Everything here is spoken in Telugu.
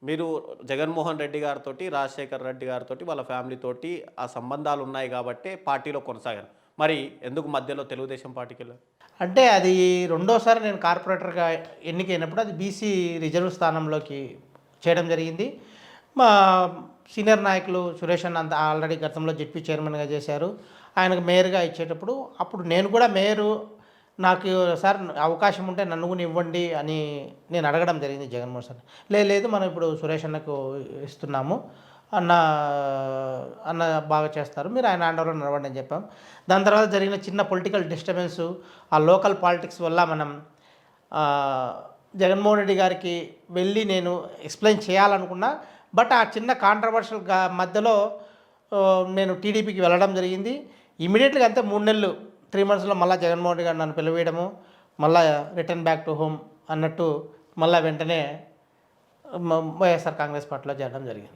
మీరు జగన్మోహన్ రెడ్డి గారితోటి, రాజశేఖర్ రెడ్డి గారితోటి, వాళ్ళ ఫ్యామిలీతోటి ఆ సంబంధాలున్నాయి గాబట్టే పార్టీలో కొనసాగారు. మరి ఎందుకు మధ్యలో తెలుగుదేశం పార్టీకెళ్లారు? అంటే అది రెండోసారి నేను కార్పొరేటర్‌గా ఎన్నికైనప్పుడు అది బీసీ రిజర్వ్ స్థానంలోకి చేయడం జరిగింది. మా సీనియర్ నాయకులు సురేష్ అన్న ఆల్రెడీ గతంలో జెడ్పీ చైర్మన్‌గా చేశారు. ఆయనకు మేయర్‌గా ఇచ్చేటప్పుడు అప్పుడు నేను కూడా మేయరు నాకు సార్ అవకాశం ఉంటే నన్ను కూడా ఇవ్వండి అని నేను అడగడం జరిగింది జగన్మోహన్ సార్‌ని. లేదు మనం ఇప్పుడు సురేష్ అన్నకు ఇస్తున్నాము. అన్న అన్న బాగా చేస్తారు. మీరు ఆయన హ్యాండ్ ఓవర్‌లో నడవండి అని చెప్పాం. దాని తర్వాత జరిగిన చిన్న పొలిటికల్ డిస్టర్బెన్సు, ఆ లోకల్ పాలిటిక్స్ వల్ల మనం ఆహ్, జగన్మోహన్ రెడ్డి గారికి వెళ్ళి నేను ఎక్స్‌ప్లెయిన్ చేయాలనుకున్నా. బట్ ఆ చిన్న కాంట్రోవర్షియల్ మధ్యలో నేను టీడీపీకి వెళ్ళడం జరిగింది. ఇమ్మీడియేట్‌గా అంతే 3 నెలలు 3 మంత్స్‌లో మళ్ళా జగన్మోహన్ రెడ్డి గారు నన్ను పిలవేయడము, మళ్ళా రిటర్న్ బ్యాక్ టు హోమ్ అన్నట్టు మళ్ళా వెంటనే వైఎస్ఆర్ కాంగ్రెస్ పార్టీలో చేరడం జరిగింది.